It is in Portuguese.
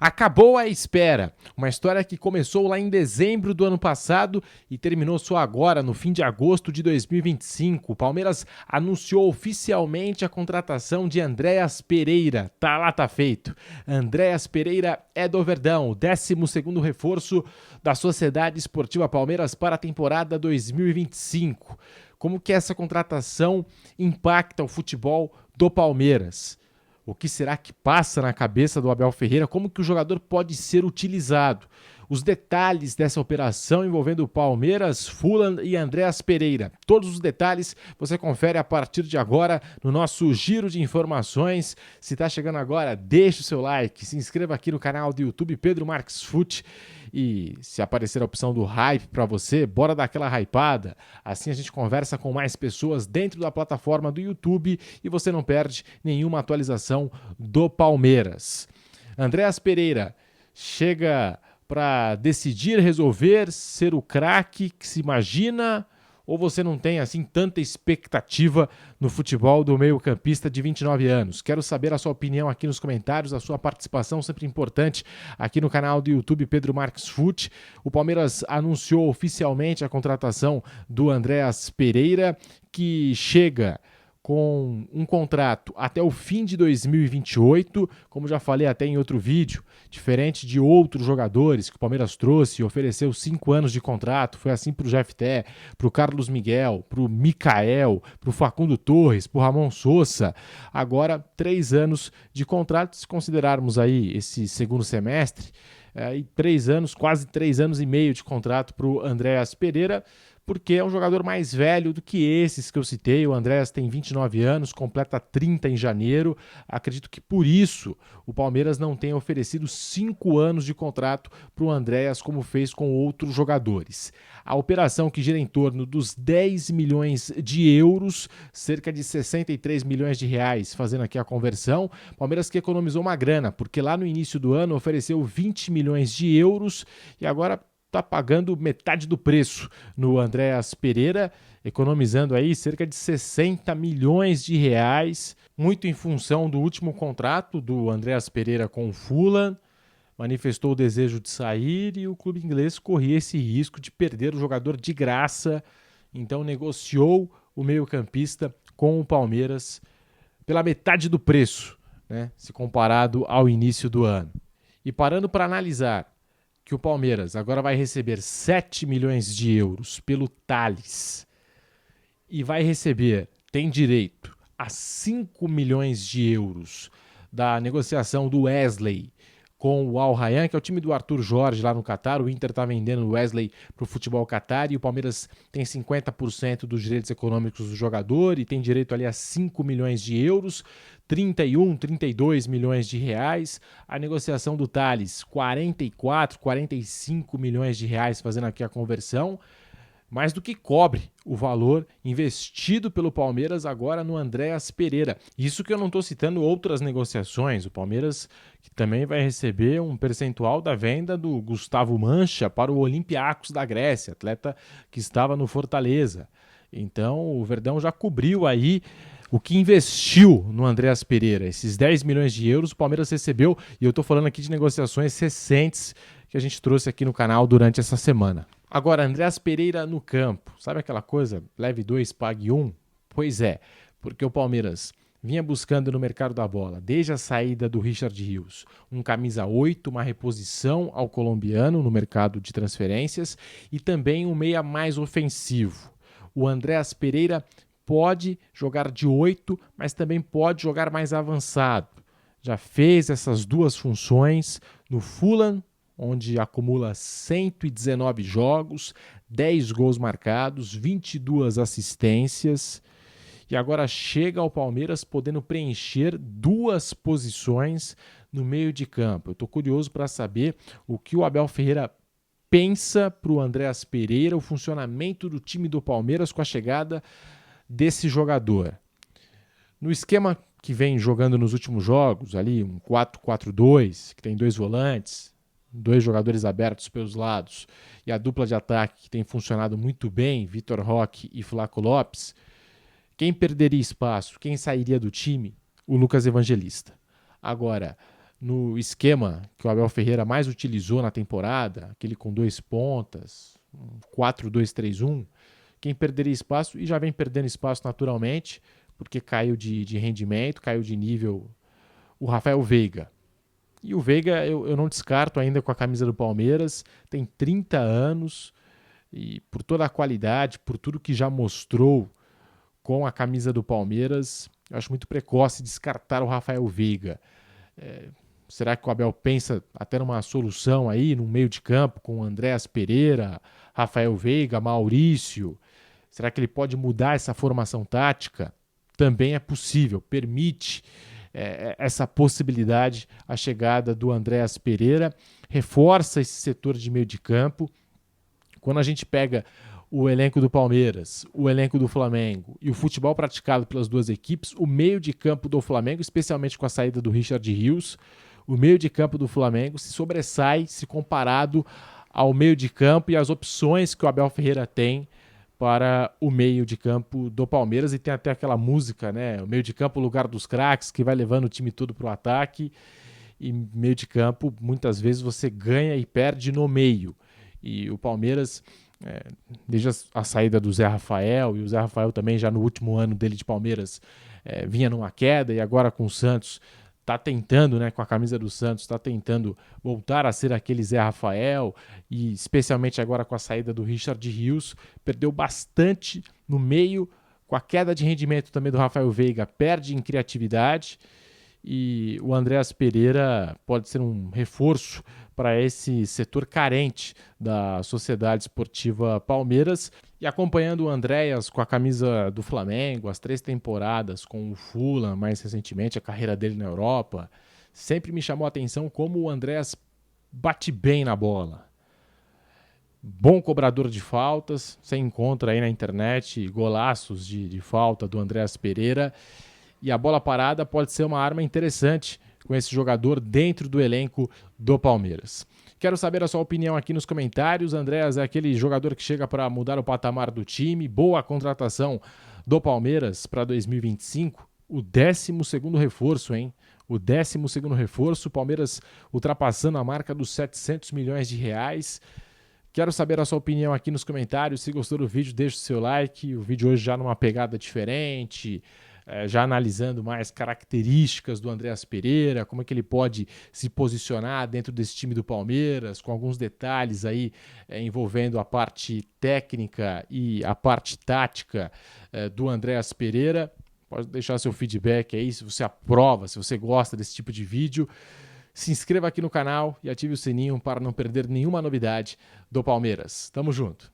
Acabou a espera. Uma história que começou lá em dezembro do ano passado e terminou só agora, no fim de agosto de 2025. O Palmeiras anunciou oficialmente a contratação de Andréas Pereira. Tá lá, tá feito. Andréas Pereira é do Verdão, o 12º reforço da Sociedade Esportiva Palmeiras para a temporada 2025. Como que essa contratação impacta o futebol do Palmeiras? O que será que passa na cabeça do Abel Ferreira? Como que o jogador pode ser utilizado? Os detalhes dessa operação envolvendo Palmeiras, Fulham e Andréas Pereira. Todos os detalhes você confere a partir de agora no nosso giro de informações. Se está chegando agora, deixe o seu like, se inscreva aqui no canal do YouTube Pedro Marques Fute. E se aparecer a opção do hype para você, bora dar aquela hypada. Assim a gente conversa com mais pessoas dentro da plataforma do YouTube e você não perde nenhuma atualização do Palmeiras. Andréas Pereira chega para decidir, resolver, ser o craque que se imagina, ou você não tem assim tanta expectativa no futebol do meio-campista de 29 anos? Quero saber a sua opinião aqui nos comentários, a sua participação sempre importante aqui no canal do YouTube Pedro Marques Fute. O Palmeiras anunciou oficialmente a contratação do Andréas Pereira, que chega com um contrato até o fim de 2028, como já falei até em outro vídeo, diferente de outros jogadores que o Palmeiras trouxe e ofereceu 5 anos de contrato, foi assim para o Jefté, para o Carlos Miguel, para o Mikael, para o Facundo Torres, para o Ramon Sousa, agora 3 anos de contrato, se considerarmos aí esse segundo semestre, e 3 anos, quase 3 anos e meio de contrato para o Andréas Pereira, porque é um jogador mais velho do que esses que eu citei. O Andréas tem 29 anos, completa 30 em janeiro. Acredito que por isso o Palmeiras não tenha oferecido 5 anos de contrato para o Andréas, como fez com outros jogadores. A operação, que gira em torno dos 10 milhões de euros, cerca de 63 milhões de reais, fazendo aqui a conversão. Palmeiras que economizou uma grana, porque lá no início do ano ofereceu 20 milhões de euros e agora está pagando metade do preço no Andréas Pereira, economizando aí cerca de 60 milhões de reais, muito em função do último contrato do Andréas Pereira com o Fulham. Manifestou o desejo de sair e o clube inglês corria esse risco de perder o jogador de graça, então negociou o meio-campista com o Palmeiras pela metade do preço, né, se comparado ao início do ano. E parando para analisar que o Palmeiras agora vai receber 7 milhões de euros pelo Thalys e vai receber, tem direito a 5 milhões de euros da negociação do Wesley com o Al Rayyan, que é o time do Arthur Jorge lá no Catar. O Inter está vendendo o Wesley para o futebol Catar e o Palmeiras tem 50% dos direitos econômicos do jogador e tem direito ali a 5 milhões de euros, 31, 32 milhões de reais. A negociação do Thalys, 44, 45 milhões de reais, fazendo aqui a conversão. Mais do que cobre o valor investido pelo Palmeiras agora no Andréas Pereira. Isso que eu não estou citando outras negociações. O Palmeiras que também vai receber um percentual da venda do Gustavo Mancha para o Olympiacos da Grécia, atleta que estava no Fortaleza. Então o Verdão já cobriu aí o que investiu no Andréas Pereira. Esses 10 milhões de euros o Palmeiras recebeu, e eu estou falando aqui de negociações recentes que a gente trouxe aqui no canal durante essa semana. Agora, Andréas Pereira no campo. Sabe aquela coisa? Leve 2, pague 1? Pois é, porque o Palmeiras vinha buscando no mercado da bola, desde a saída do Richard Rios, um camisa 8, uma reposição ao colombiano no mercado de transferências e também um meia mais ofensivo. O Andréas Pereira pode jogar de 8, mas também pode jogar mais avançado. Já fez essas duas funções no Fulham, onde acumula 119 jogos, 10 gols marcados, 22 assistências, e agora chega ao Palmeiras podendo preencher 2 posições no meio de campo. Eu estou curioso para saber o que o Abel Ferreira pensa para o Andréas Pereira, o funcionamento do time do Palmeiras com a chegada desse jogador. No esquema que vem jogando nos últimos jogos, ali um 4-4-2, que tem 2 volantes, 2 jogadores abertos pelos lados, e a dupla de ataque que tem funcionado muito bem, Vitor Roque e Flaco Lopes, quem perderia espaço, quem sairia do time? O Lucas Evangelista. Agora, no esquema que o Abel Ferreira mais utilizou na temporada, aquele com 2 pontas, 4-2-3-1, quem perderia espaço, e já vem perdendo espaço naturalmente, porque caiu de rendimento, caiu de nível, o Rafael Veiga. E o Veiga eu não descarto ainda com a camisa do Palmeiras, tem 30 anos, e por toda a qualidade, por tudo que já mostrou com a camisa do Palmeiras, eu acho muito precoce descartar o Rafael Veiga. Será que o Abel pensa até numa solução aí, no meio de campo, com Andréas Pereira, Rafael Veiga, Maurício? Será que ele pode mudar essa formação tática? Também é possível, permite essa possibilidade a chegada do Andréas Pereira, reforça esse setor de meio de campo. Quando a gente pega o elenco do Palmeiras, o elenco do Flamengo e o futebol praticado pelas duas equipes, o meio de campo do Flamengo, especialmente com a saída do Richard Rios, o meio de campo do Flamengo se sobressai se comparado ao meio de campo e às opções que o Abel Ferreira tem para o meio de campo do Palmeiras. E tem até aquela música, né? O meio de campo, o lugar dos craques, que vai levando o time todo para o ataque. E meio de campo, muitas vezes você ganha e perde no meio. E o Palmeiras, desde a saída do Zé Rafael, e o Zé Rafael também já no último ano dele de Palmeiras vinha numa queda, e agora com o Santos está tentando, né, com a camisa do Santos, está tentando voltar a ser aquele Zé Rafael, e especialmente agora com a saída do Richard Rios, perdeu bastante no meio, com a queda de rendimento também do Rafael Veiga, perde em criatividade, e o Andréas Pereira pode ser um reforço para esse setor carente da Sociedade Esportiva Palmeiras. E acompanhando o Andréas com a camisa do Flamengo, as 3 temporadas com o Fulham, mais recentemente, a carreira dele na Europa, sempre me chamou a atenção como o Andréas bate bem na bola. Bom cobrador de faltas, você encontra aí na internet golaços de falta do Andréas Pereira, e a bola parada pode ser uma arma interessante com esse jogador dentro do elenco do Palmeiras. Quero saber a sua opinião aqui nos comentários. Andréas é aquele jogador que chega para mudar o patamar do time. Boa contratação do Palmeiras para 2025. O 12º reforço, hein? O 12º reforço. O Palmeiras ultrapassando a marca dos 700 milhões de reais. Quero saber a sua opinião aqui nos comentários. Se gostou do vídeo, deixe o seu like. O vídeo hoje já numa pegada diferente, já analisando mais características do Andréas Pereira, como é que ele pode se posicionar dentro desse time do Palmeiras, com alguns detalhes aí envolvendo a parte técnica e a parte tática do Andréas Pereira. Pode deixar seu feedback aí, se você aprova, se você gosta desse tipo de vídeo. Se inscreva aqui no canal e ative o sininho para não perder nenhuma novidade do Palmeiras. Tamo junto!